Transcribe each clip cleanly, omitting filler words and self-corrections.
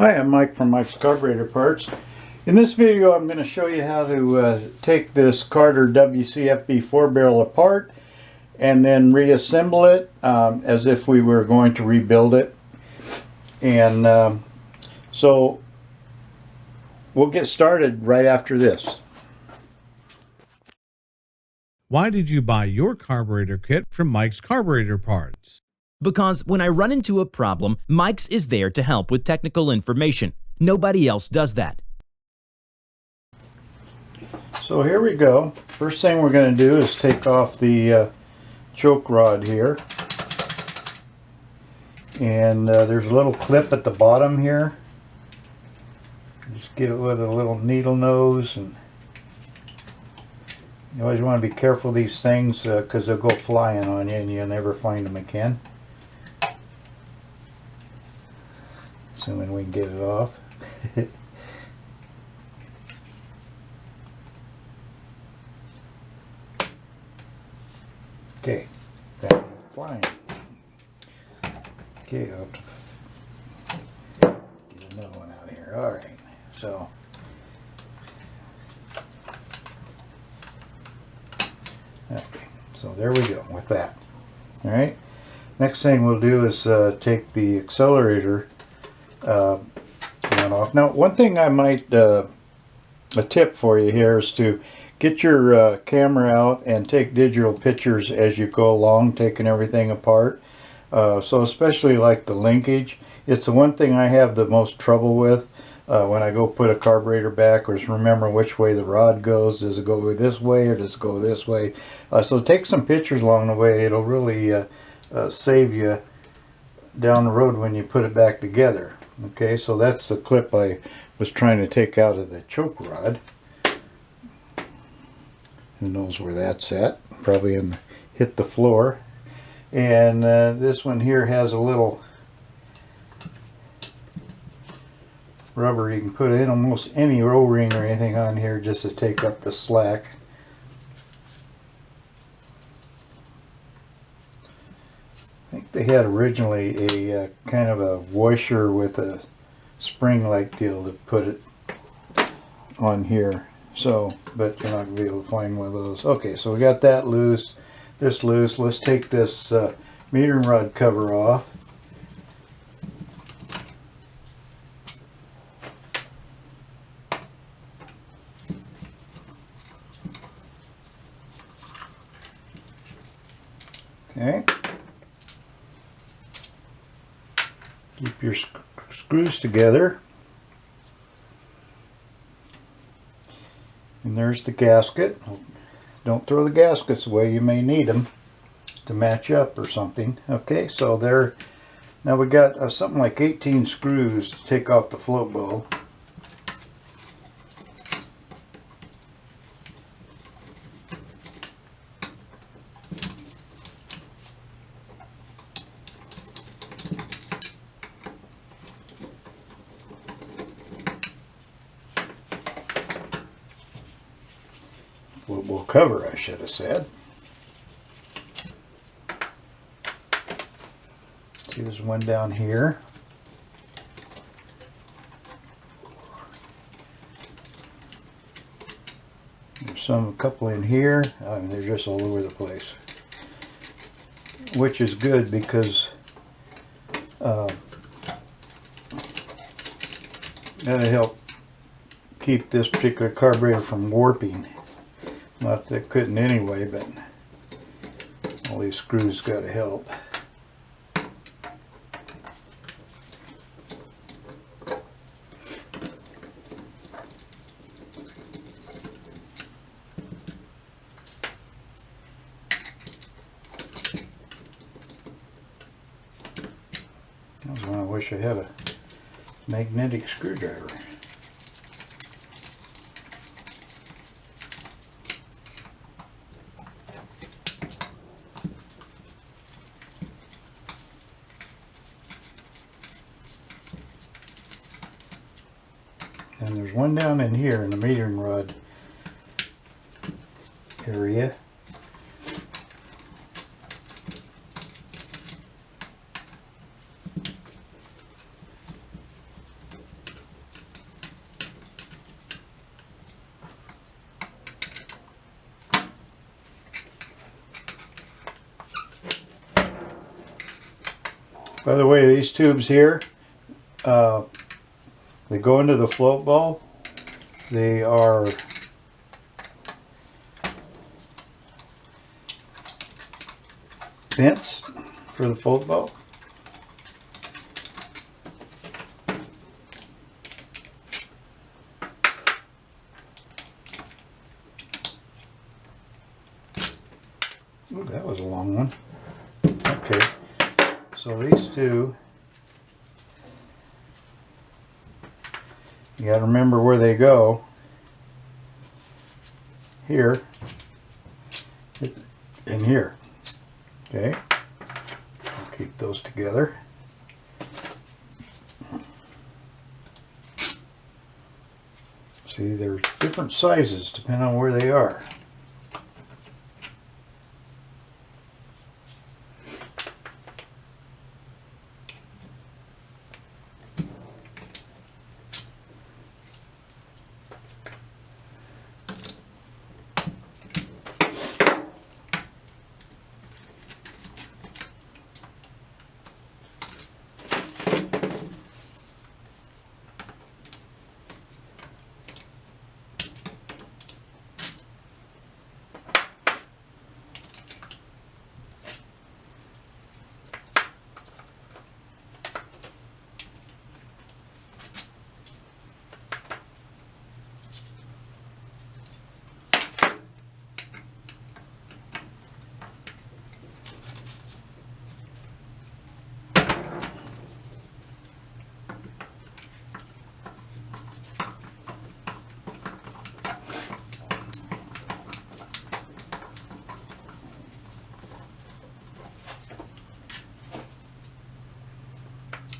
Hi, I'm Mike from Mike's Carburetor Parts. In this video I'm going to show you how to take this Carter WCFB 4-barrel apart and then reassemble it as if we were going to rebuild it. And so we'll get started right after this. Why did you buy your carburetor kit from Mike's Carburetor Parts? Because when I run into a problem, Mike's is there to help with technical information. Nobody else does that. So here we go. First thing we're going to do is take off the choke rod here. And there's a little clip at the bottom here. Just get it with a little needle nose, and you always want to be careful of these things because they'll go flying on you and you'll never find them again. Assuming we can get it off. Okay, that's flying. Okay, I'll get another one out of here. Alright, so okay, so there we go with that. Alright, next thing we'll do is take the accelerator one off. Now, one thing I might, a tip for you here is to get your camera out and take digital pictures as you go along, taking everything apart. So especially like the linkage, it's the one thing I have the most trouble with when I go put a carburetor back, or remember which way the rod goes. Does it go this way or does it go this way? So take some pictures along the way. It'll really save you down the road when you put it back together. Okay, so that's the clip I was trying to take out of the choke rod. Who knows where that's at? Probably hit the floor. And this one here has a little rubber you can put in almost any O-ring or anything on here just to take up the slack. I think they had originally a kind of a washer with a spring-like deal to put it on here. So, but you're not going to be able to find one of those. Okay, so we got that loose, this loose. Let's take this metering rod cover off. Okay. Keep your screws together. And there's the gasket. Don't throw the gaskets away. You may need them to match up or something. Okay, so there. Now we got something like 18 screws to take off the float bow. Float bow cover, I should have said. There's one down here. There's a couple in here. I mean, they're just all over the place, which is good because that'll help keep this particular carburetor from warping. Not that it couldn't anyway, but all these screws got to help. That was when I wish I had a magnetic screwdriver. And there's one down in here in the metering rod area. By the way, these tubes here, they go into the float ball. They are vents for the float ball. Ooh, that was a long one. Okay, so these two, you got to remember where they go. Here and here. Okay, I'll keep those together. See, there's different sizes depending on where they are.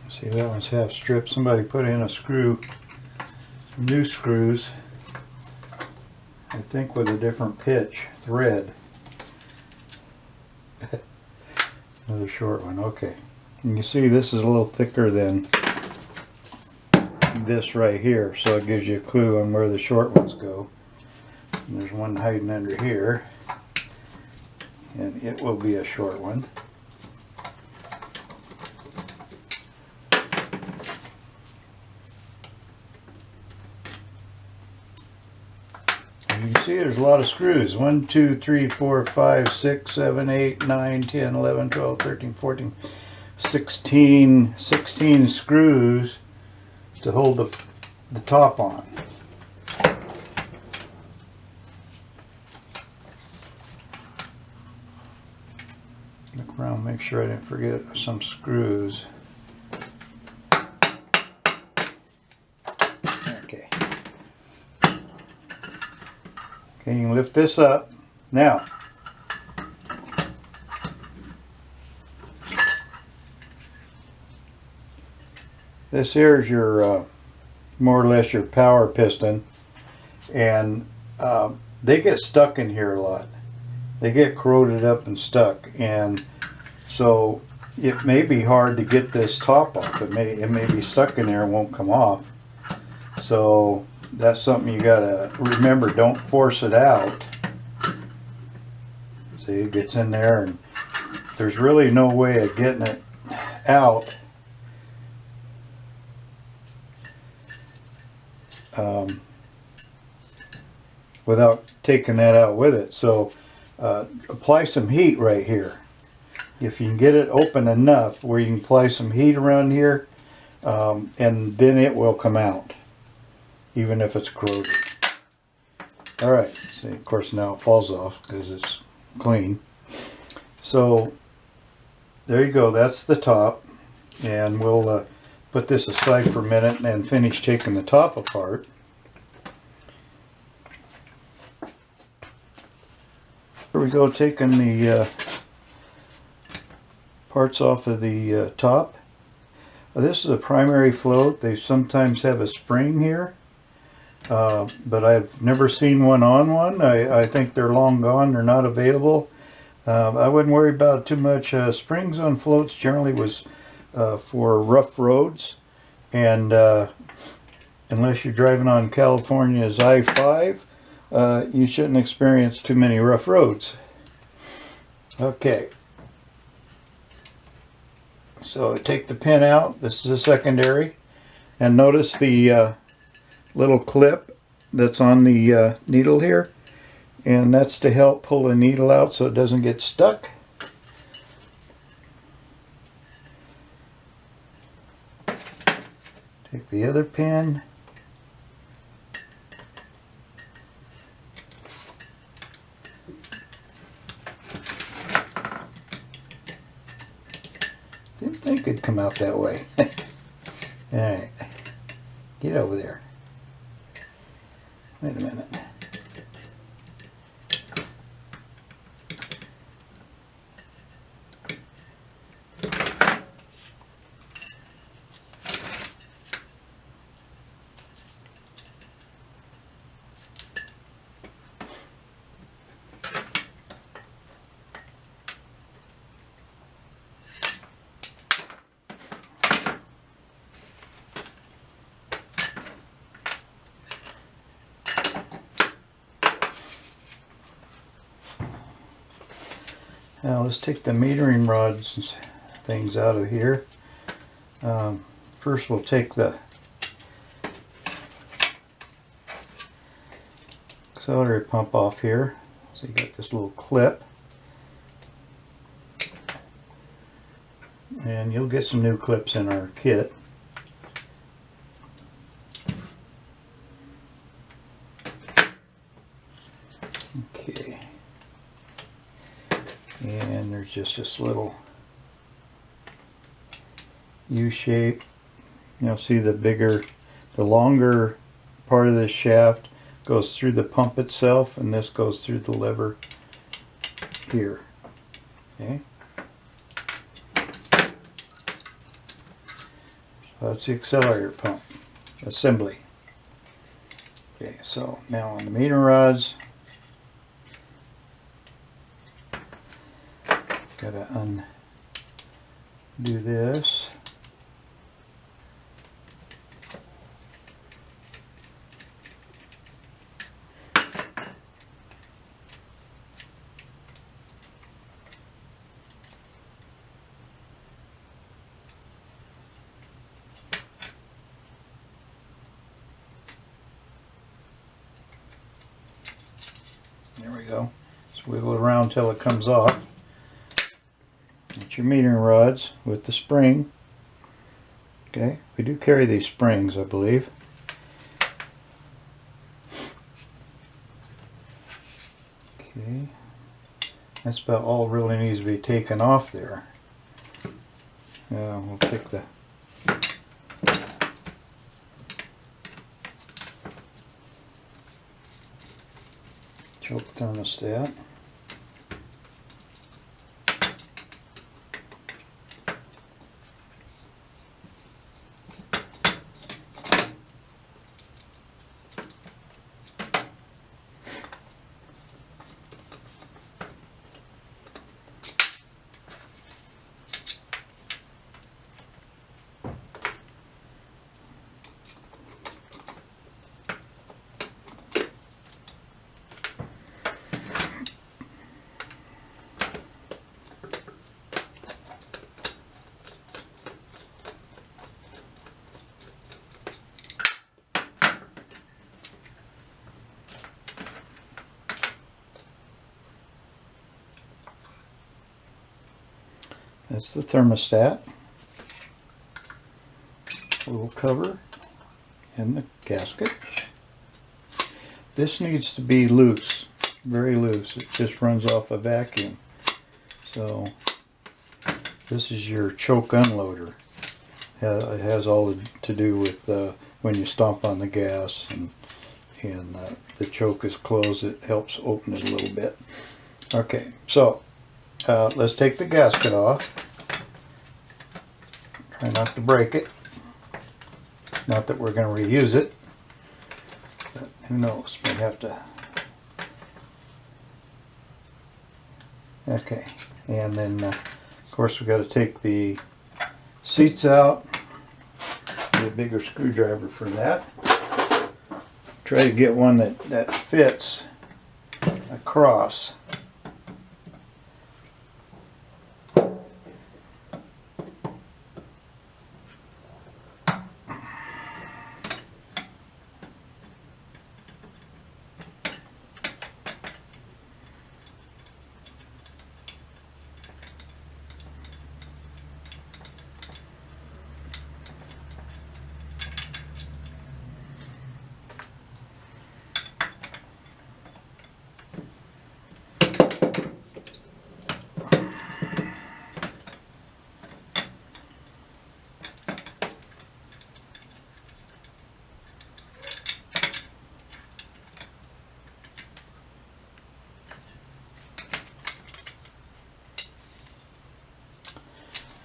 See, that one's half stripped. Somebody put in a screw, new screws, I think with a different pitch thread. Another short one, okay. And you see this is a little thicker than this right here, so it gives you a clue on where the short ones go. And there's one hiding under here, and it will be a short one. You can see there's a lot of screws. 1, 2, 3, 4, 5, 6, 7, 8, 9, 10, 11, 12, 13, 14, 16 screws to hold the top on. Look around, make sure I didn't forget some screws. Okay. Okay, you can lift this up. Now, this here is your, more or less your power piston, and they get stuck in here a lot. They get corroded up and stuck, and so it may be hard to get this top off. It may be stuck in there and won't come off. So that's something you gotta remember. Don't force it out. See, it gets in there, and there's really no way of getting it out without taking that out with it. So apply some heat right here. If you can get it open enough where you can apply some heat around here, and then it will come out, even if it's corroded. Alright, see, of course now it falls off because it's clean. So there you go, that's the top, and we'll put this aside for a minute and finish taking the top apart. Here we go, taking the parts off of the top. This is a primary float. They sometimes have a spring here, but I've never seen one on one. I think they're long gone. They're not available. I wouldn't worry about too much. Springs on floats generally was for rough roads, and unless you're driving on California's I-5, you shouldn't experience too many rough roads. Okay. So take the pin out. This is a secondary. And notice the little clip that's on the needle here. And that's to help pull the needle out so it doesn't get stuck. Take the other pin. Didn't think it'd come out that way. Alright. Get over there. Wait a minute. Now let's take the metering rods and things out of here. First we'll take the accelerator pump off here. So you got this little clip. And you'll get some new clips in our kit. Okay. And there's just this little U shape. You'll see the longer part of this shaft goes through the pump itself, and this goes through the lever here. Okay. So that's the accelerator pump assembly. Okay, so now on the meter rods, gotta undo this. There we go. Just wiggle it around till it comes off. That's your metering rods with the spring. Okay, we do carry these springs, I believe. Okay, that's about all really needs to be taken off there. We'll take the choke thermostat. That's the thermostat, little cover, and the gasket. This needs to be loose, very loose. It just runs off a vacuum. So this is your choke unloader. It has all to do with when you stomp on the gas and the choke is closed, it helps open it a little bit. Okay, so let's take the gasket off. Try not to break it. Not that we're going to reuse it, but who knows, may have to. Okay, and then of course we've got to take the seats out. Need a bigger screwdriver for that. Try to get one that fits across.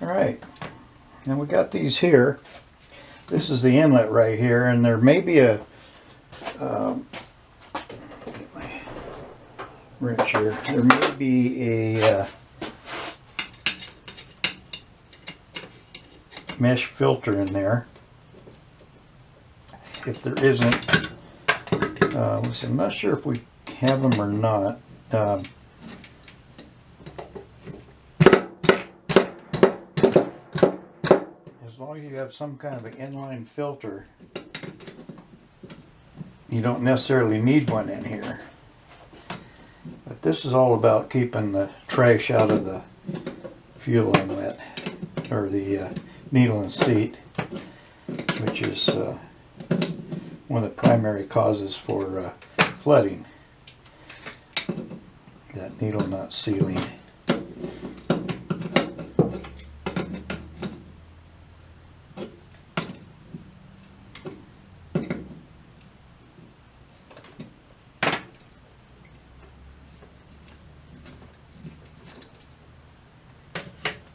Alright, and we got these here. This is the inlet right here, and there may be a get my wrench here. There may be a mesh filter in there. If there isn't, let's see, I'm not sure if we have them or not. As long as you have some kind of an inline filter, you don't necessarily need one in here. But this is all about keeping the trash out of the fuel inlet, or the needle and seat, which is one of the primary causes for flooding. That needle nut sealing.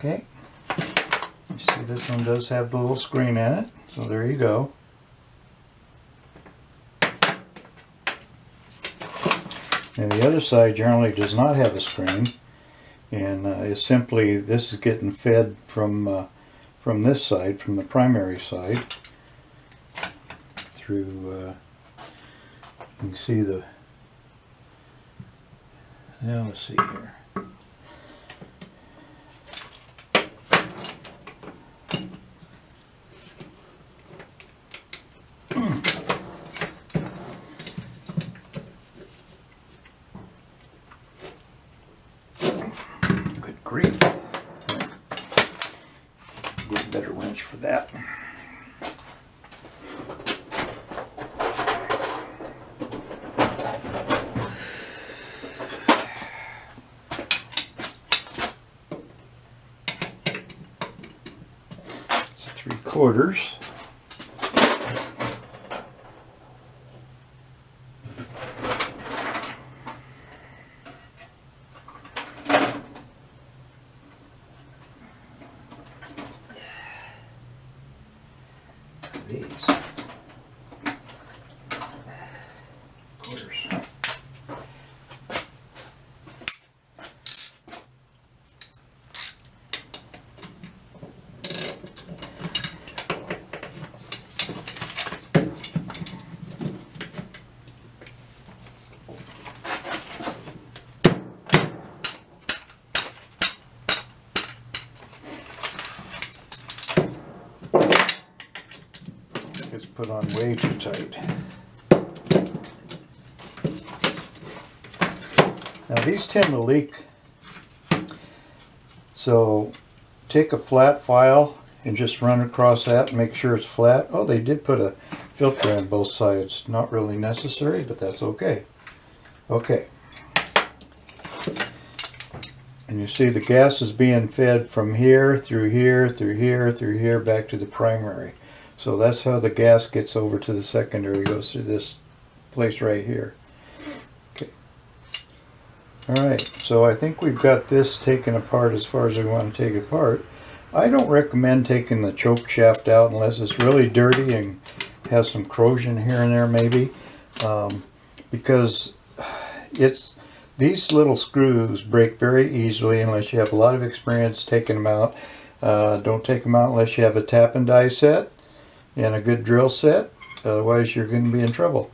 Okay, you see this one does have the little screen in it, so there you go. And the other side generally does not have a screen, and is simply, this is getting fed from this side, from the primary side, through, you can see the, now let's see here. Grief. Get a better wrench for that. It's 3/4. These quarters. It's put on way too tight. Now these tend to leak, so take a flat file and just run across that and make sure it's flat. Oh, they did put a filter on both sides. Not really necessary, but that's okay. Okay. And you see the gas is being fed from here, through here, through here, through here, back to the primary. So that's how the gas gets over to the secondary. It goes through this place right here. Okay. Alright, so I think we've got this taken apart as far as we want to take it apart. I don't recommend taking the choke shaft out unless it's really dirty and has some corrosion here and there maybe. Because these little screws break very easily unless you have a lot of experience taking them out. Don't take them out unless you have a tap and die set and a good drill set, otherwise you're going to be in trouble.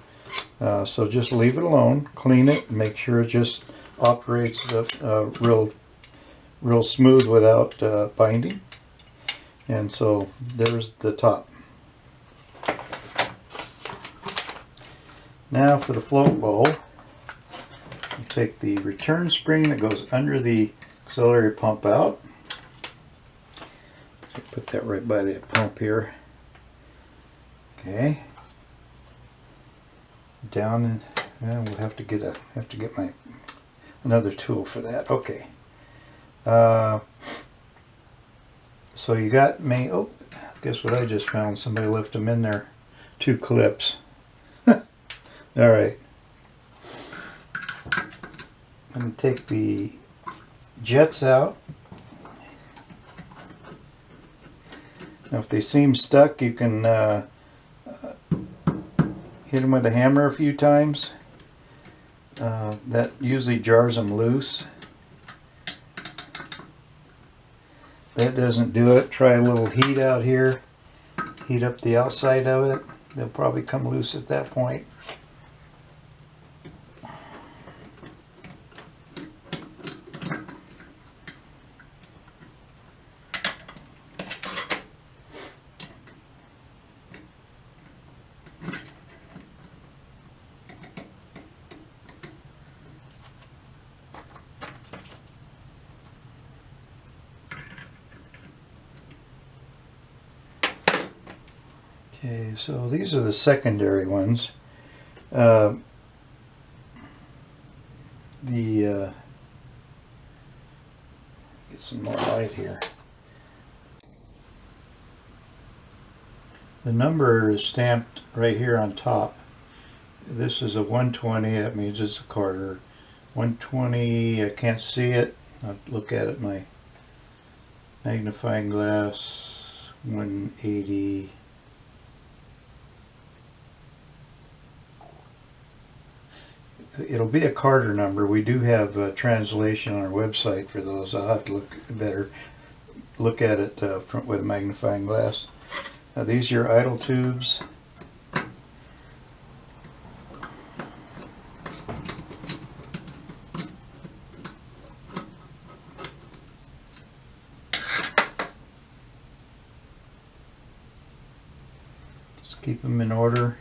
So just leave it alone, clean it, make sure it just operates real smooth without binding. And so there's the top. Now for the float bowl, you take the return spring that goes under the auxiliary pump out. So put that right by that pump here. Okay. Down, and we'll have to get my another tool for that. Okay. So you got me. Oh, guess what I just found? Somebody left them in there. 2 clips. All right. I'm going to take the jets out. Now if they seem stuck, you can hit them with a hammer a few times. That usually jars them loose. That doesn't do it. Try a little heat out here. Heat up the outside of it. They'll probably come loose at that point. Okay, so these are the secondary ones. Get some more light here. The number is stamped right here on top. This is a 120, that means it's a Carter. 120, I can't see it. I'll look at it in my magnifying glass. 180. It'll be a Carter number. We do have a translation on our website for those. I'll have to look at it with a magnifying glass. These are your idle tubes. Just keep them in order.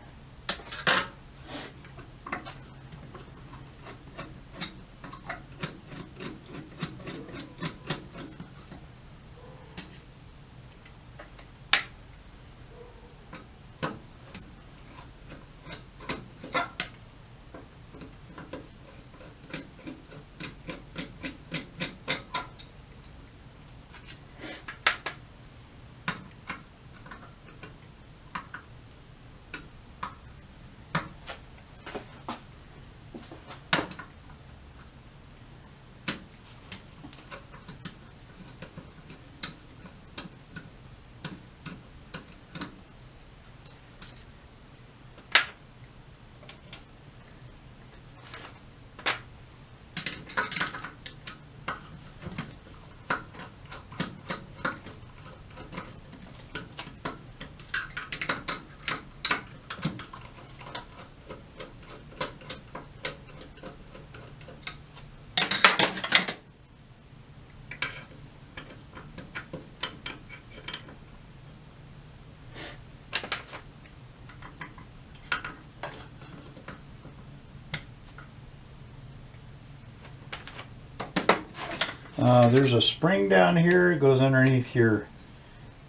There's a spring down here. It goes underneath your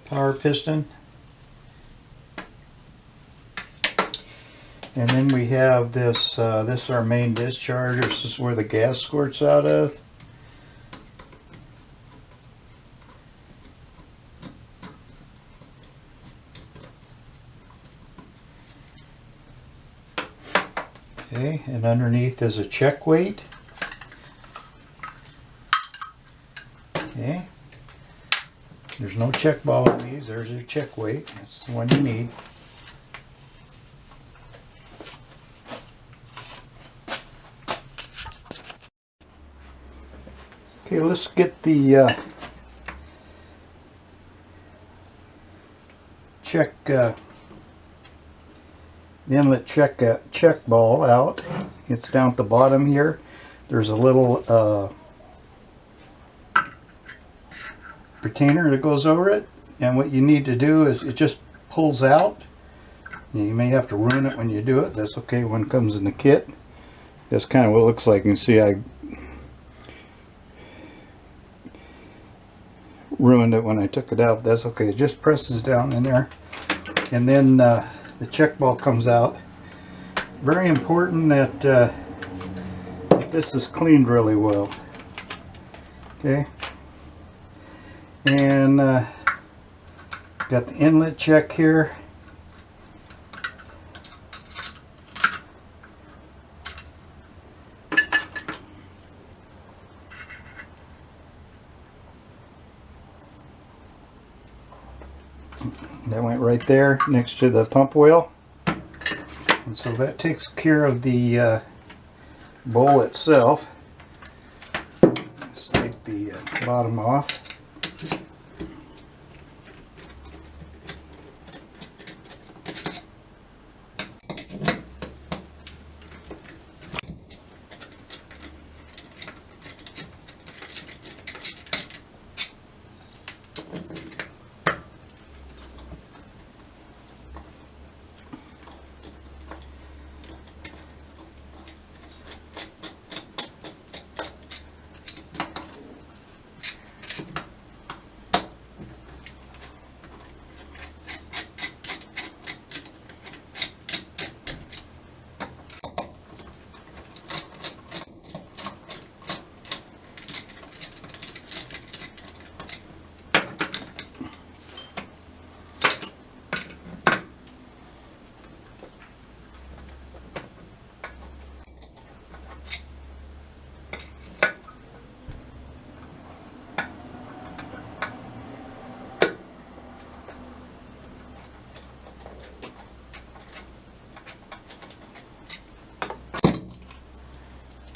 power piston. And then we have this, this is our main discharge. This is where the gas squirts out of. Okay, and underneath is a check weight. Okay. There's no check ball on these. There's your check weight. That's the one you need. Okay, let's get the inlet check ball out. It's down at the bottom here. There's a little retainer that goes over it, and what you need to do is it just pulls out. You may have to ruin it when you do it. That's okay when it comes in the kit. That's kind of what it looks like. You can see I ruined it when I took it out. That's okay. It just presses down in there, and then the check ball comes out. Very important that this is cleaned really well. Okay. And got the inlet check here. That went right there next to the pump wheel. And so that takes care of the bowl itself. Let's take the bottom off.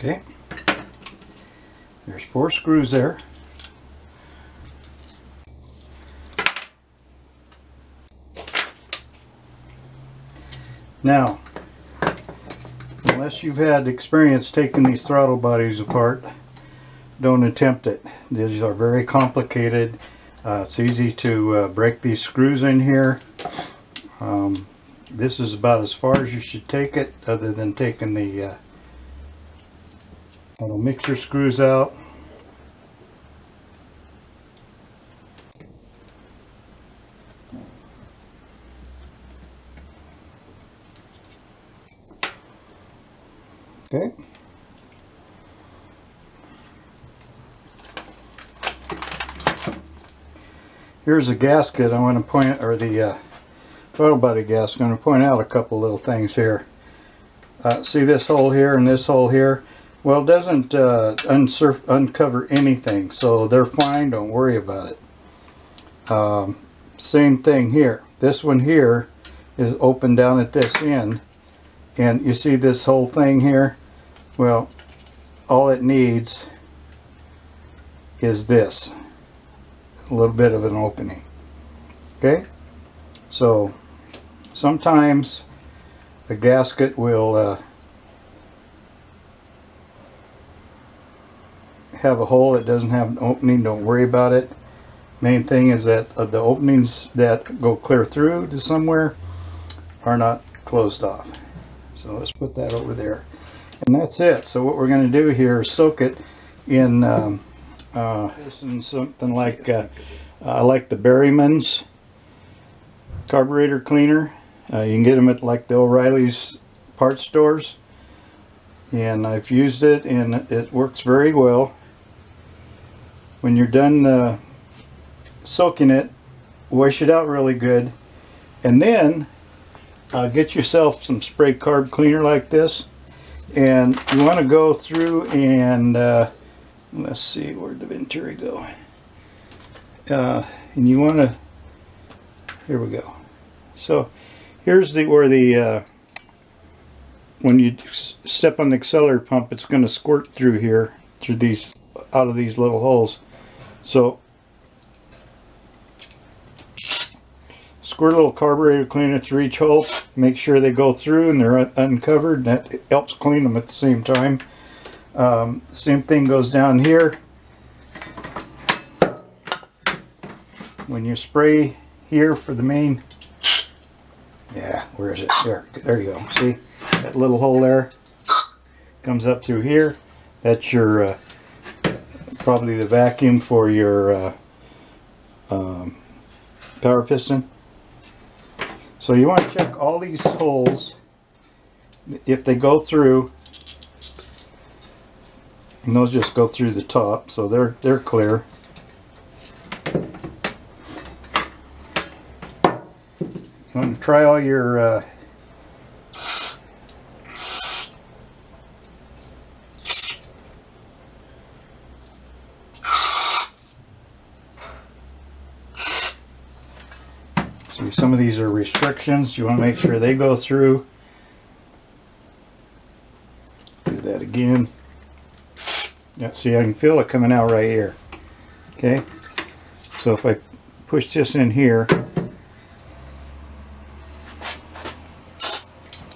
Okay, there's 4 screws there. Now, unless you've had experience taking these throttle bodies apart, don't attempt it. These are very complicated. It's easy to break these screws in here. This is about as far as you should take it, other than taking the little mixer screws out. Okay. Here's a gasket. I want to point, or the throttle body gasket. I'm going to point out a couple little things here. See this hole here and this hole here? Well, it doesn't uncover anything, so they're fine. Don't worry about it. Same thing here. This one here is open down at this end, and you see this whole thing here? Well, all it needs is this, a little bit of an opening. Okay, so sometimes a gasket will have a hole that doesn't have an opening. Don't worry about it. Main thing is that the openings that go clear through to somewhere are not closed off. So let's put that over there, and that's it. So what we're going to do here is soak it in something like I like the Berryman's carburetor cleaner. You can get them at like the O'Reilly's parts stores, and I've used it and it works very well. When you're done soaking it, wash it out really good, and then get yourself some spray carb cleaner like this, and you want to go through and let's see, where'd the Venturi go? And you want to, here we go. So here's where the when you step on the accelerator pump, it's going to squirt through here, through these, out of these little holes. So squirt a little carburetor cleaner through each hole. Make sure they go through and they're uncovered. That helps clean them at the same time. Same thing goes down here. When you spray here for the main, yeah, where is it? There you go. See that little hole there? Comes up through here. That's your probably the vacuum for your power piston. So you want to check all these holes if they go through, and those just go through the top, so they're clear. You want to try all your so you Some of these are restrictions. You want to make sure they go through. Do that again. Yeah, see, I can feel it coming out right here. Okay, so if I push this in here,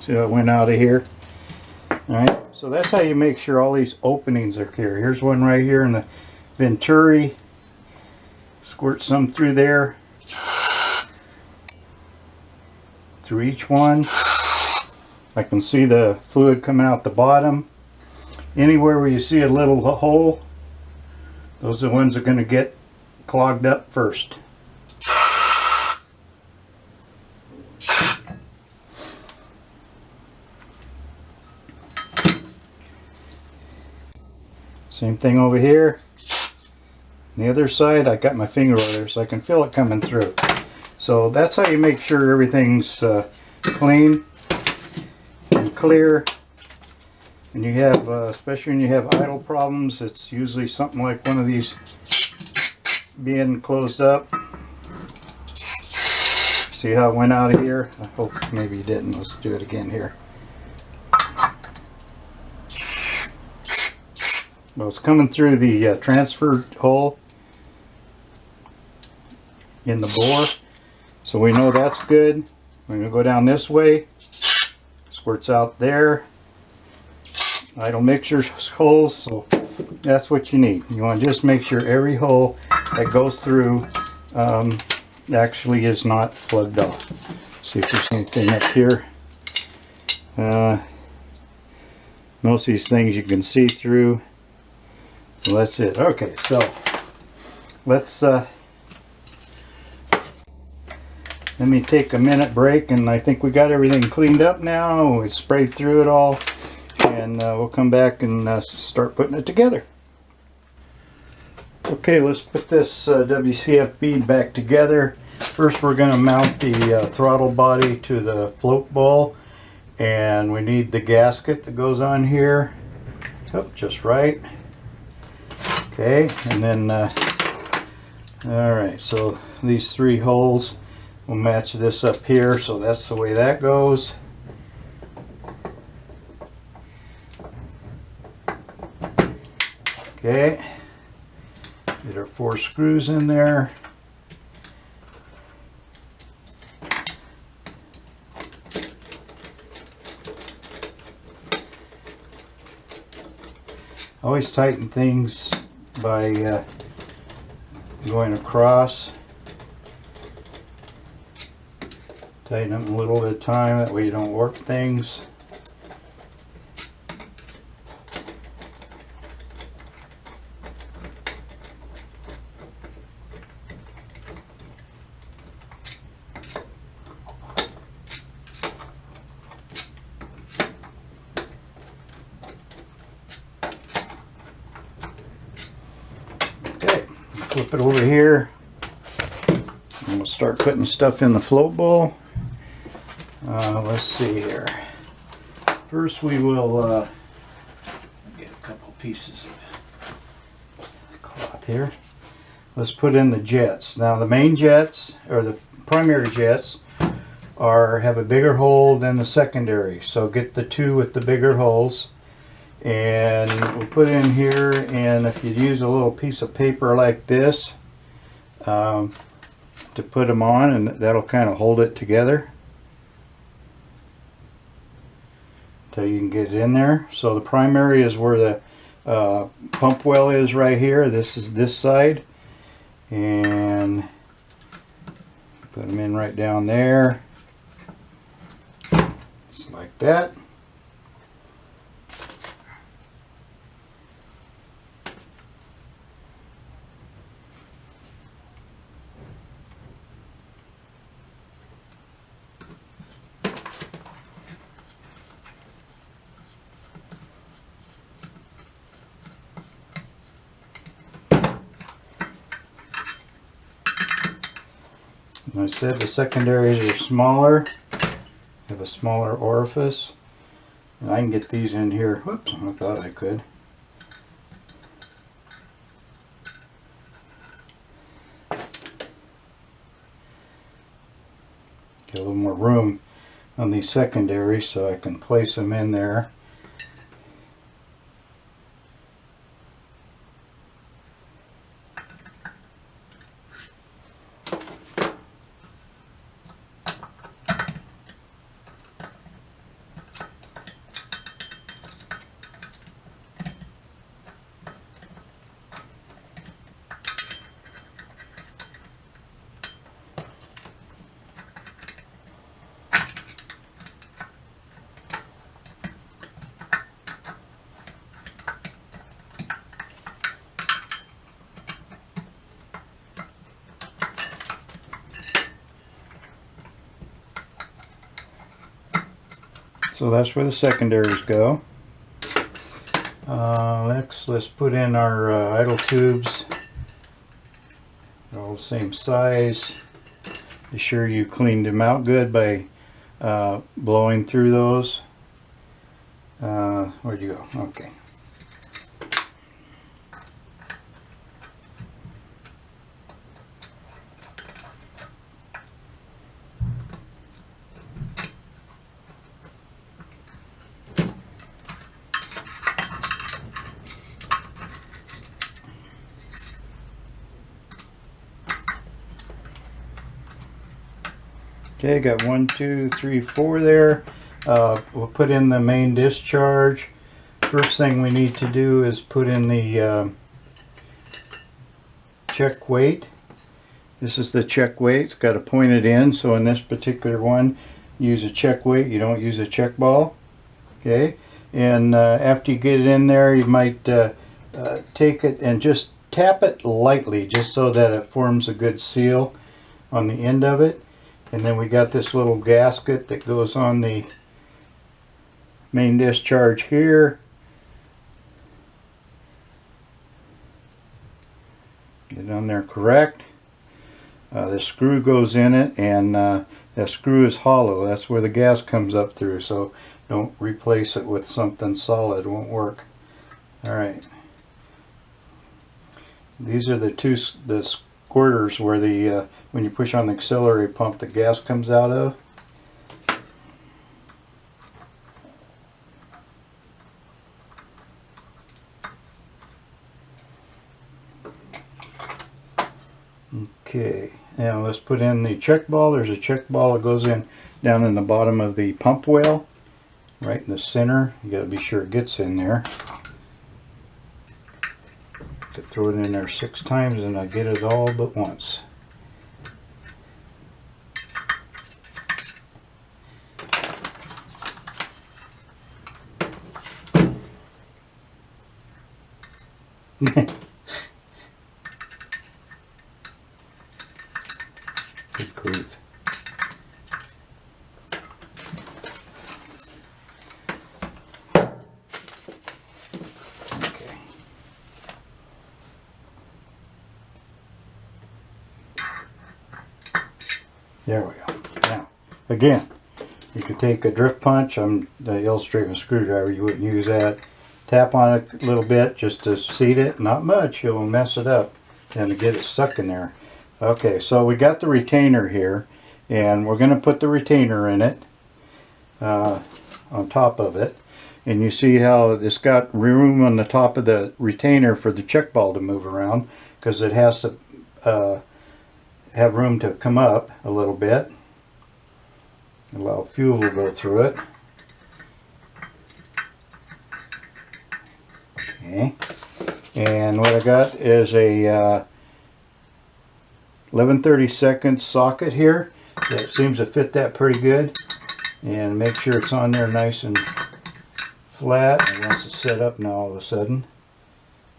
see how it went out of here? Alright, so that's how you make sure all these openings are clear. Here's one right here in the venturi. Squirt some through there. Through each one. I can see the fluid coming out the bottom. Anywhere where you see a little hole, those are the ones that are going to get clogged up first. Same thing over here. On the other side, I got my finger over there so I can feel it coming through. So that's how you make sure everything's clean and clear. And you have, especially when you have idle problems, it's usually something like one of these being closed up. See how it went out of here? I hope maybe you didn't. Let's do it again here. Well, it's coming through the transfer hole in the bore, so we know that's good. We're going to go down this way. Squirts out there. Idle mixture holes, so that's what you need. You want to just make sure every hole that goes through actually is not plugged off. See if there's anything up here. Most of these things you can see through. Well, that's it. Okay, so let's let me take a minute break, and I think we got everything cleaned up now. We sprayed through it all, and we'll come back and start putting it together. Okay, let's put this WCFB back together. First, we're going to mount the throttle body to the float ball, and we need the gasket that goes on here. Oh, just right. Okay, and then alright, so these three holes will match this up here, so that's the way that goes. Okay, get our 4 screws in there. Always tighten things by going across. Tighten them a little at a time, that way you don't warp things. Flip it over here, and we'll start putting stuff in the float bowl. Let's see here. First we will get a couple pieces of cloth here. Let's put in the jets. Now the main jets, or the primary jets, have a bigger hole than the secondary. So get the 2 with the bigger holes. And we'll put in here, and if you use a little piece of paper like this to put them on, and that'll kind of hold it together until you can get it in there. So the primary is where the pump well is right here. This is this side, and put them in right down there, just like that. I said the secondaries are smaller, have a smaller orifice. And I can get these in here. Whoops, I thought I could. room on these secondaries, so I can place them in there. So that's where the secondaries go. Let's put in our idle tubes. They're all the same size. Be sure you cleaned them out good by blowing through those. Where'd you go? Okay. Okay, got 1, 2, 3, 4 there. We'll put in the main discharge. First thing we need to do is put in the check weight. This is the check weight. It's got to point it in. So in this particular one, use a check weight. You don't use a check ball. Okay, and after you get it in there, you might take it and just tap it lightly, just so that it forms a good seal on the end of it. And then we got this little gasket that goes on the main discharge here. Get it on there correct. The screw goes in it, and that screw is hollow. That's where the gas comes up through, so don't replace it with something solid. It won't work. Alright. These are the squirters where the when you push on the auxiliary pump, the gas comes out of. Okay, now let's put in the check ball. There's a check ball that goes in down in the bottom of the pump well, right in the center. You got to be sure it gets in there. To throw it in there 6 times and I get it all but once. Good grief. Okay. There we go. Now, again, you could take a drift punch. I'm illustrating a screwdriver. You wouldn't use that. Tap on it a little bit just to seat it. Not much. You'll mess it up and to get it stuck in there. Okay, so we got the retainer here, and we're going to put the retainer in it on top of it. And you see how it's got room on the top of the retainer for the check ball to move around, because it has to have room to come up a little bit. Allow fuel to go through it. Okay. And what I got is a 11/32 socket here that seems to fit that pretty good. And make sure it's on there nice and flat. And once it's set up now, all of a sudden,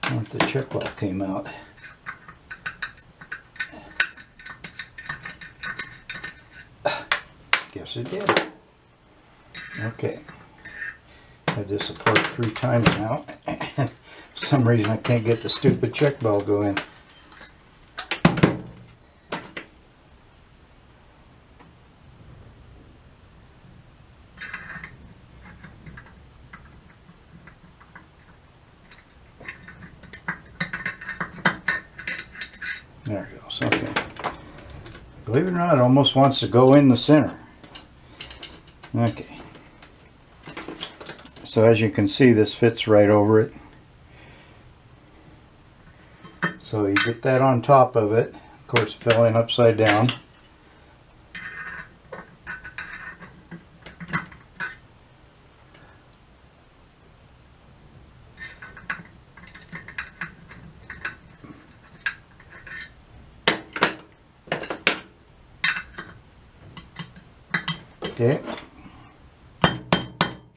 I wonder if the check valve came out. Guess it did. Okay. Had this apart 3 times now. For some reason I can't get the stupid check valve go in. There it goes. Okay. Believe it or not, it almost wants to go in the center. Okay. So as you can see, this fits right over it. So you get that on top of it. Of course, it fell in upside down. Okay.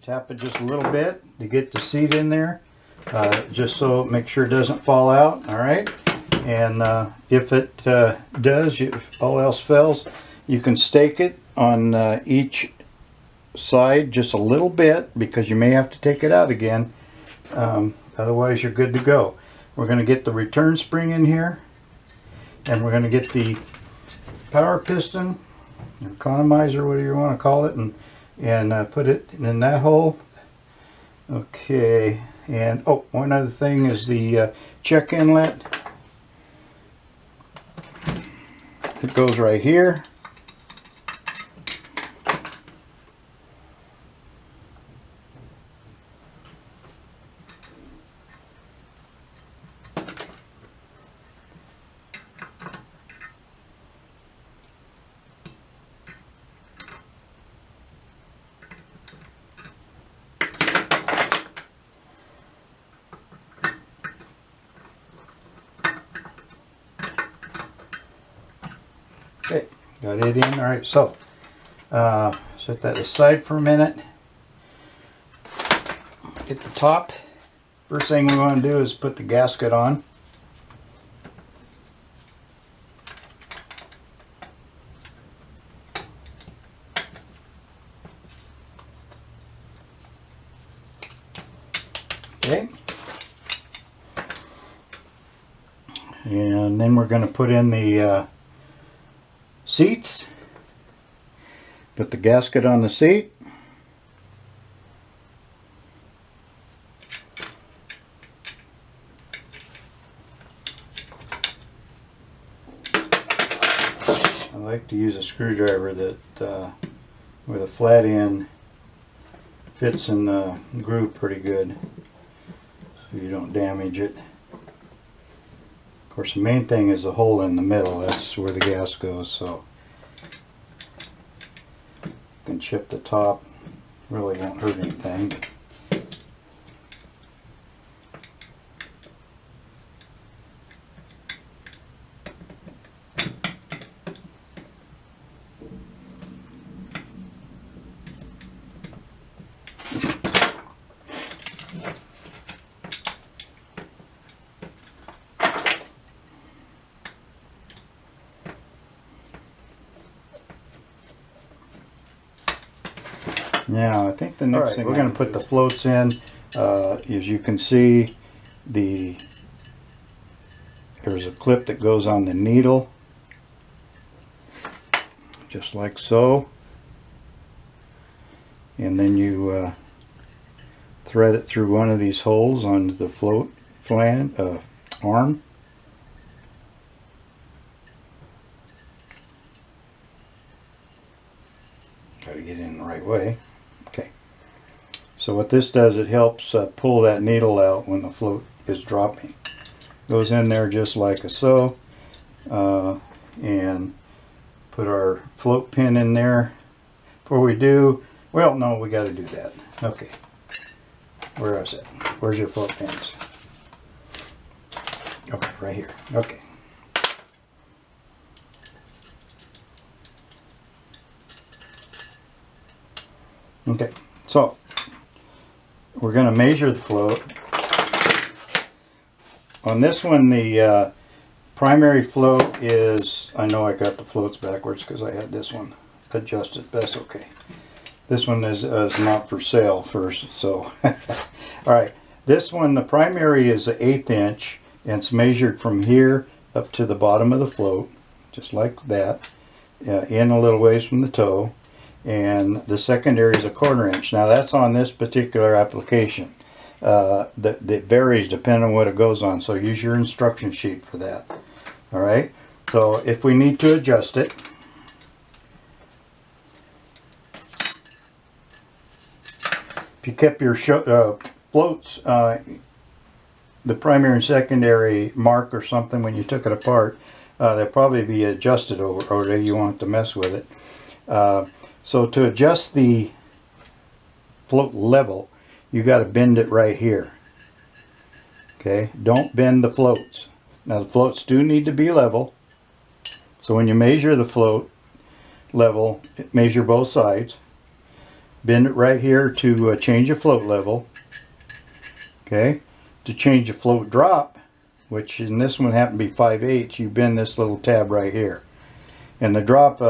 Tap it just a little bit to get the seat in there, just so make sure it doesn't fall out. All right. And if it does, if all else fails, you can stake it on each side just a little bit, because you may have to take it out again. Otherwise, you're good to go. We're going to get the return spring in here, and we're going to get the power piston, economizer, whatever you want to call it, and put it in that hole. Okay. And oh, one other thing is the check inlet. It goes right here. Okay, got it in. All right, so set that aside for a minute. Get the top. First thing we want to do is put the gasket on. Okay. And then we're going to put in the seats. Put the gasket on the seat. I like to use a screwdriver that with a flat end fits in the groove pretty good, so you don't damage it. Of course, the main thing is the hole in the middle. That's where the gas goes, so you can chip the top. Really won't hurt anything. Now, I think the next thing we're going to put the floats in. As you can see, there's a clip that goes on the needle, just like so. And then you thread it through one of these holes on the float arm. Got to get in the right way. Okay. So what this does, it helps pull that needle out when the float is dropping. Goes in there just like so. And put our float pin in there. Before we do, well, no, we got to do that. Okay. Where is it? Where's your float pins? Okay, right here. Okay. Okay, so we're going to measure the float. On this one, the primary float is, I know I got the floats backwards because I had this one adjusted. That's okay. This one is not for sale first, so alright, this one, the primary is an 1/8 inch, and it's measured from here up to the bottom of the float, just like that, in a little ways from the toe. And the secondary is a 1/4 inch. Now that's on this particular application. That varies depending on what it goes on, so use your instruction sheet for that. Alright, so if we need to adjust it, if you kept your floats, the primary and secondary mark or something when you took it apart, they'll probably be adjusted or you won't have to mess with it. So to adjust the float level, you got to bend it right here. Okay, don't bend the floats. Now the floats do need to be level. So when you measure the float level, measure both sides. Bend it right here to change the float level. Okay, to change the float drop, which in this one happened to be 5/8, you bend this little tab right here. And the drop,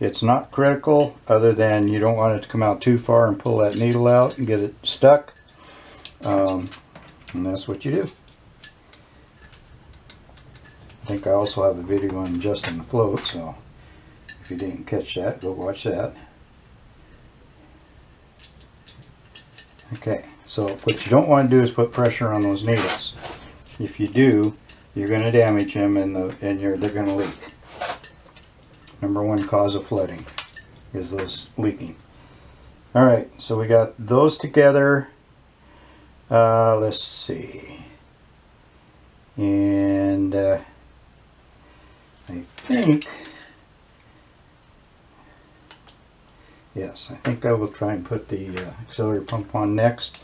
it's not critical other than you don't want it to come out too far and pull that needle out and get it stuck. And that's what you do. I think I also have a video on adjusting the float, so if you didn't catch that, go watch that. Okay, so what you don't want to do is put pressure on those needles. If you do, you're going to damage them and they're going to leak. Number one cause of flooding is those leaking. Alright, so we got those together. Let's see. And I think, yes, I think I will try and put the auxiliary pump on next.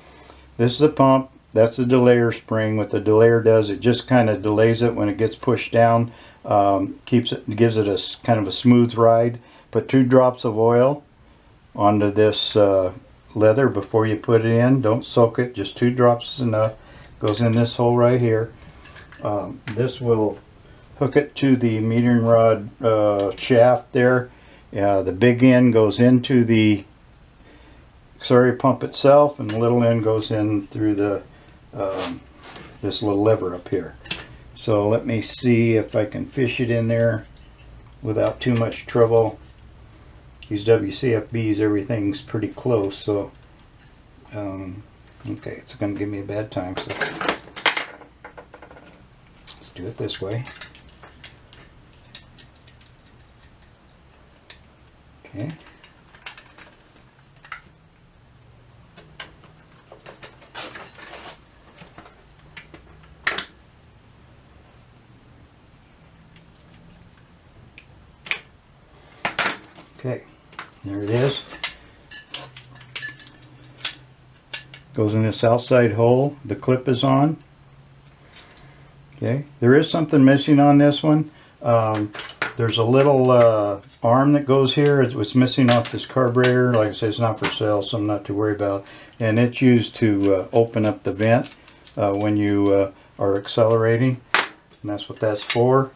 This is the pump. That's the delayer spring. What the delayer does, it just kind of delays it when it gets pushed down. Gives it a kind of a smooth ride. Put 2 drops of oil onto this leather before you put it in. Don't soak it, just 2 drops is enough. Goes in this hole right here. This will hook it to the metering rod shaft there. The big end goes into the auxiliary pump itself, and the little end goes in through the this little lever up here. So let me see if I can fish it in there without too much trouble. These WCFBs, everything's pretty close, so okay, it's going to give me a bad time, so let's do it this way. Okay. Okay, there it is. Goes in this outside hole. The clip is on. Okay, there is something missing on this one. There's a little arm that goes here. It's missing off this carburetor. Like I said, it's not for sale, so I'm not too worried about it. And it's used to open up the vent when you are accelerating. And that's what that's for.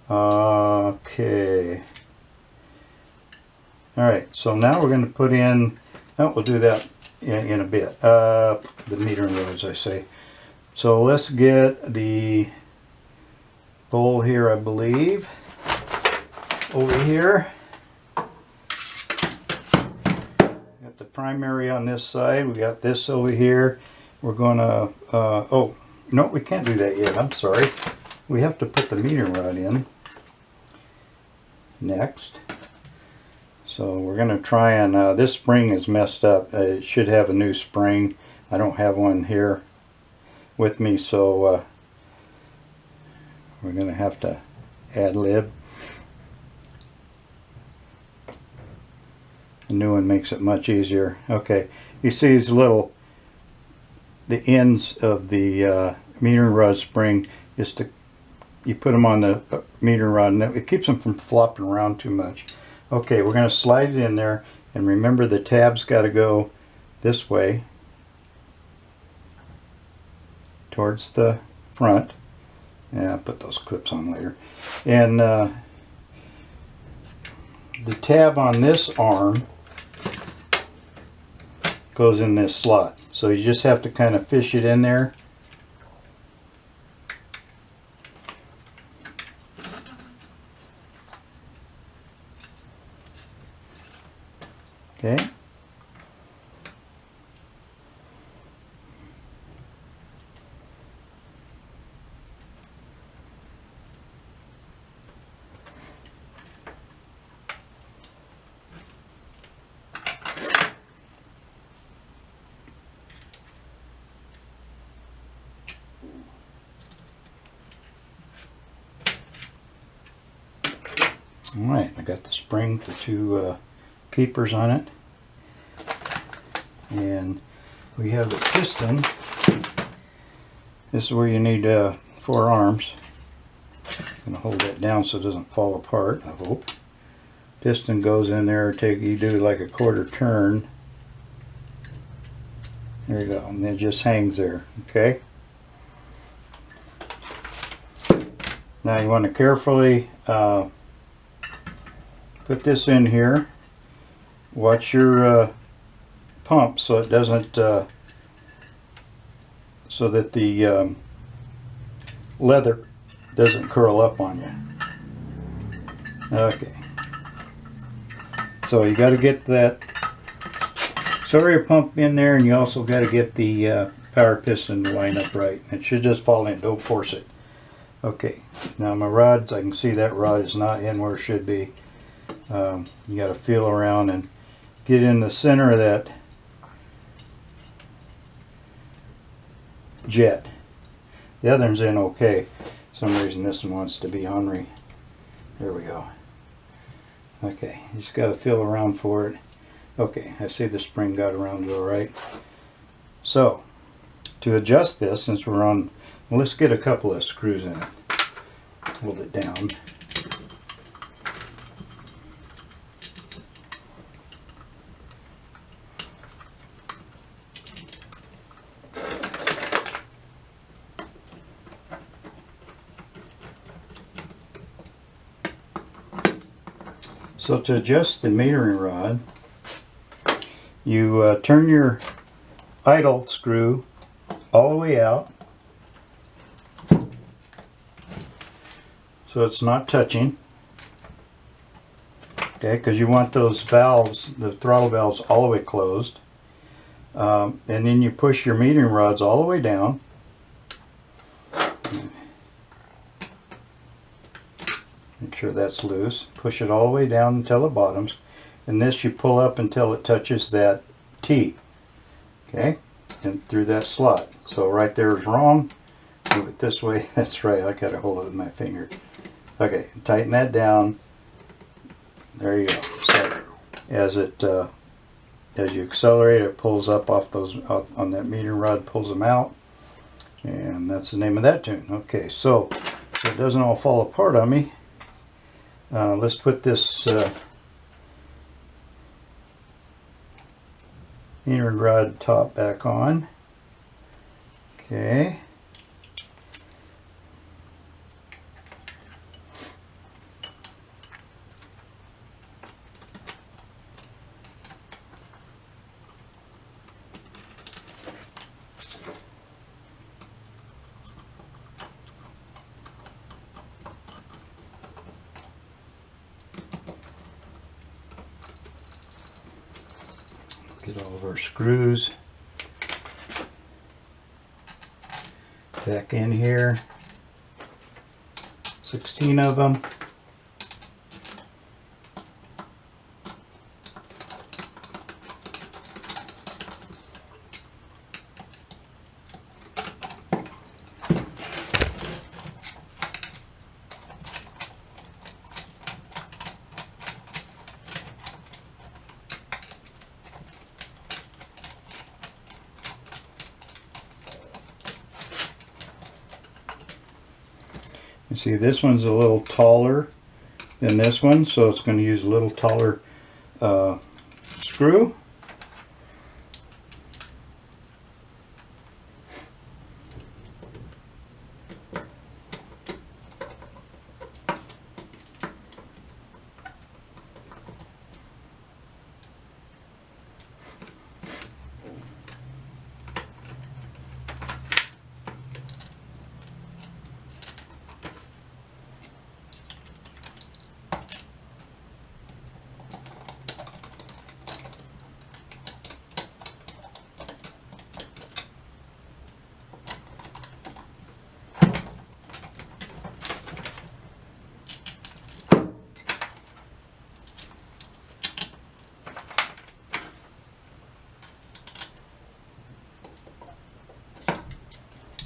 Okay. Alright, so now we're going to put in, oh, we'll do that in a bit, the metering rods, I say. So let's get the bowl here, I believe, over here. Got the primary on this side, we got this over here. We're going to, oh, no, we can't do that yet, I'm sorry. We have to put the metering rod in next. So we're going to try and, this spring is messed up. It should have a new spring. I don't have one here with me, so we're going to have to ad-lib. The new one makes it much easier. Okay, you see these little, the ends of the metering rod spring is to, you put them on the metering rod and it keeps them from flopping around too much. Okay, we're going to slide it in there, and remember the tab's got to go this way towards the front. Yeah, I'll put those clips on later. And the tab on this arm goes in this slot. So you just have to kind of fish it in there. Okay. Alright, I got the spring, the two keepers on it. And we have the piston. This is where you need 4 arms. I'm going to hold that down so it doesn't fall apart, I hope. Piston goes in there, you do like a quarter turn. There you go, and it just hangs there, okay? Now you want to carefully put this in here. Watch your pump so it doesn't, so that the leather doesn't curl up on you. Okay. So you got to get that accelerator pump in there, and you also got to get the power piston to line up right. It should just fall in, don't force it. Okay, now my rods, I can see that rod is not in where it should be. You got to feel around and get in the center of that jet. The other one's in okay. For some reason this one wants to be ornery. There we go. Okay, you just got to feel around for it. Okay, I see the spring got around it all right. So, to adjust this, since we're on, well, let's get a couple of screws in it. Hold it down. So to adjust the metering rod, you turn your idle screw all the way out so it's not touching. Okay, because you want those valves, the throttle valves, all the way closed. And then you push your metering rods all the way down. Make sure that's loose. Push it all the way down until it bottoms. And this you pull up until it touches that T. Okay? And through that slot. So right there is wrong. Move it this way. That's right. I got to hold it with my finger. Okay. Tighten that down. There you go. So as you accelerate, it pulls up off those on that metering rod, pulls them out. And that's the name of that tune. Okay. So it doesn't all fall apart on me. Let's put this metering rod top back on. Okay. Get all of our screws back in here. 16 of them. You see, this one's a little taller than this one, so it's going to use a little taller screw.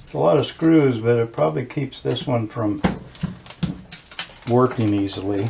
It's a lot of screws, but it probably keeps this one from working easily.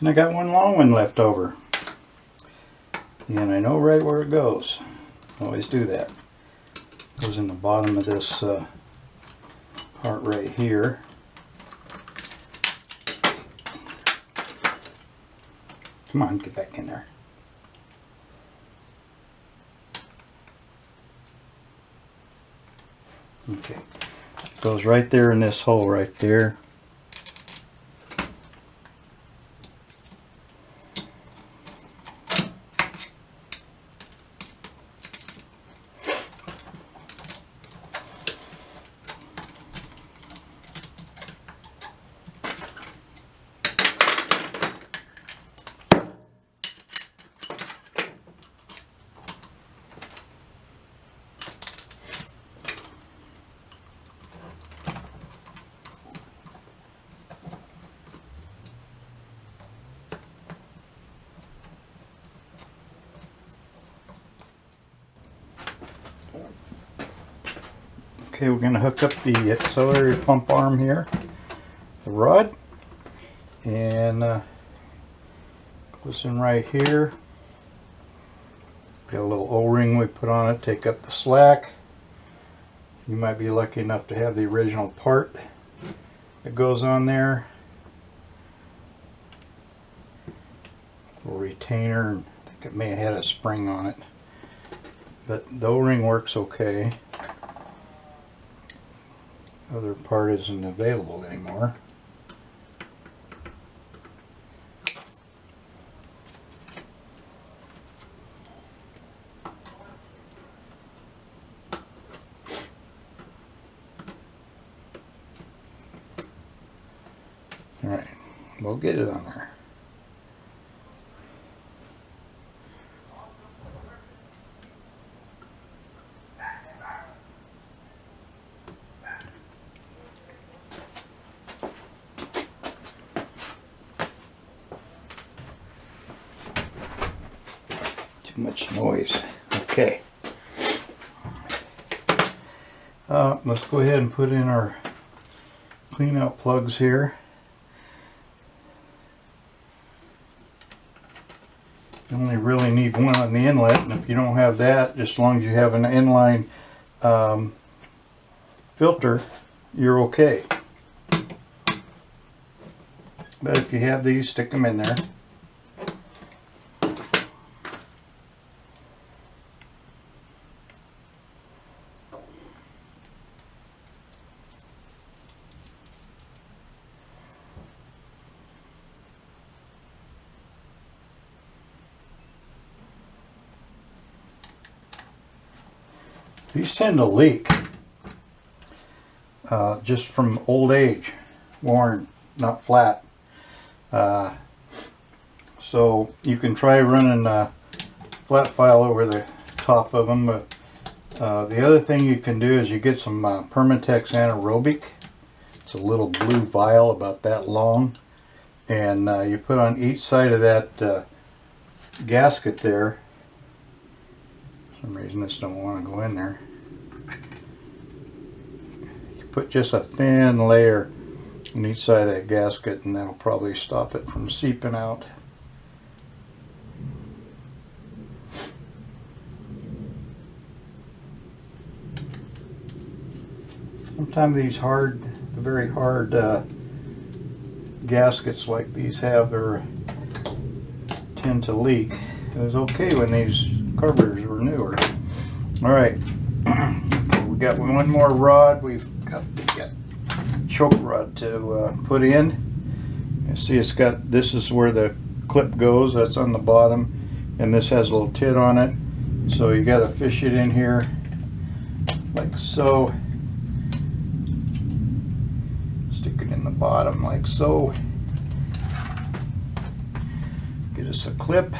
And I got one long one left over. And I know right where it goes. Always do that. Goes in the bottom of this part right here. Come on, get back in there. Okay. Goes right there in this hole right there. Okay, we're going to hook up the auxiliary pump arm here, the rod, and goes in right here. Got a little O-ring we put on it, take up the slack. You might be lucky enough to have the original part that goes on there. Little retainer, and I think it may have had a spring on it, but the O-ring works okay. Other part isn't available anymore. Alright, we'll get it on there. Too much noise. Okay. Let's go ahead and put in our clean out plugs here. You only really need one on the inlet, and if you don't have that, just as long as you have an inline filter, you're okay. But if you have these, stick them in there. These tend to leak just from old age, worn, not flat. So you can try running a flat file over the top of them. But the other thing you can do is you get some Permatex anaerobic. It's a little blue vial about that long, and you put on each side of that gasket there. For some reason this don't want to go in there. You put just a thin layer on each side of that gasket, and that'll probably stop it from seeping out. Sometimes these hard, the very hard gaskets like these have, tend to leak. It was okay when these carburetors were newer. All right, we got one more rod. We've got the choke rod to put in. You see, it's got, this is where the clip goes. That's on the bottom, and this has a little tit on it. So you got to fish it in here like so. Stick it in the bottom like so. Get us a clip.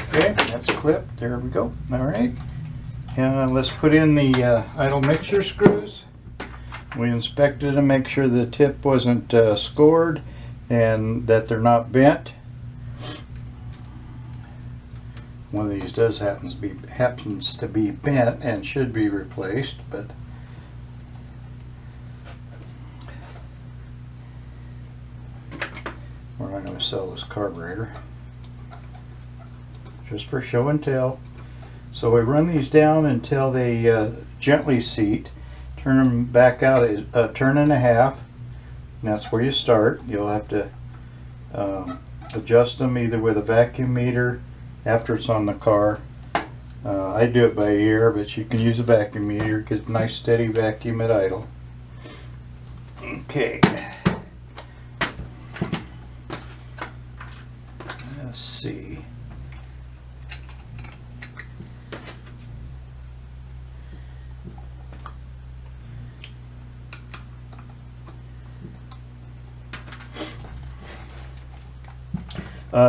Okay, that's clipped. There we go. All right. And let's put in the idle mixture screws. We inspected them, make sure the tip wasn't scored and that they're not bent. One of these happens to be bent and should be replaced, but we're not going to sell this carburetor, just for show and tell. So we run these down until they gently seat. Turn them back out a turn and a half, and that's where you start. You'll have to adjust them either with a vacuum meter after it's on the car. I do it by ear, but you can use a vacuum meter. Get a nice steady vacuum at idle. Okay. Let's see.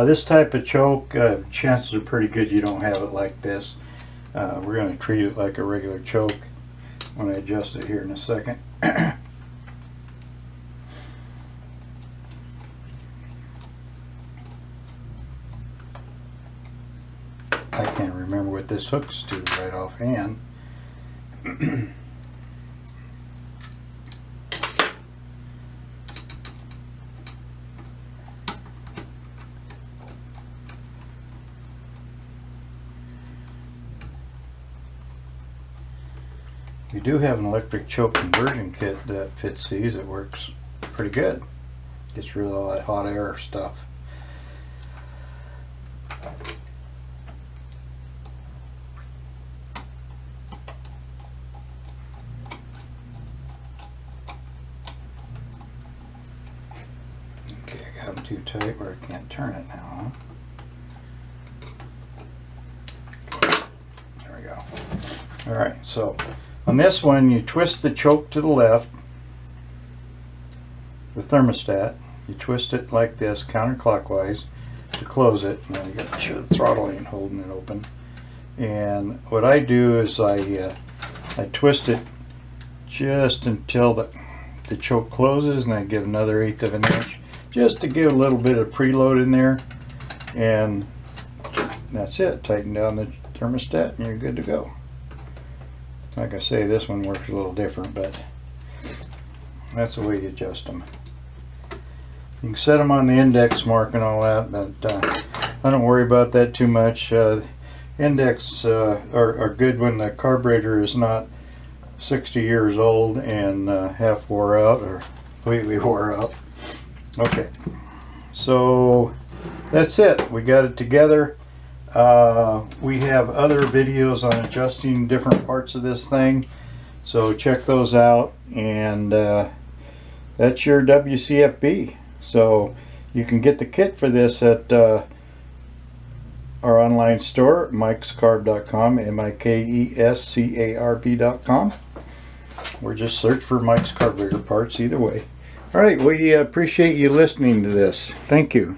This type of choke, chances are pretty good you don't have it like this. We're going to treat it like a regular choke when I adjust it here in a second. I can't remember what this hooks to right offhand. We do have an electric choke conversion kit that fits these. It works pretty good. Gets rid of all that hot air stuff. Okay, I got them too tight where I can't turn it now. There we go. Alright, so on this one, you twist the choke to the left, the thermostat. You twist it like this, counterclockwise, to close it. Now you got to make sure the throttle ain't holding it open. And what I do is I twist it just until the choke closes, and I give another 1/8 of an inch, just to give a little bit of preload in there. And that's it. Tighten down the thermostat, and you're good to go. Like I say, this one works a little different, but that's the way you adjust them. You can set them on the index mark and all that, but I don't worry about that too much. Index are good when the carburetor is not 60 years old and half wore out or completely wore out. Okay, so that's it. We got it together. We have other videos on adjusting different parts of this thing, so check those out. And that's your WCFB. So you can get the kit for this at our online store, mikescarb.com, mikescarb.com, or just search for Mike's Carburetor parts either way. Alright, we appreciate you listening to this. Thank you.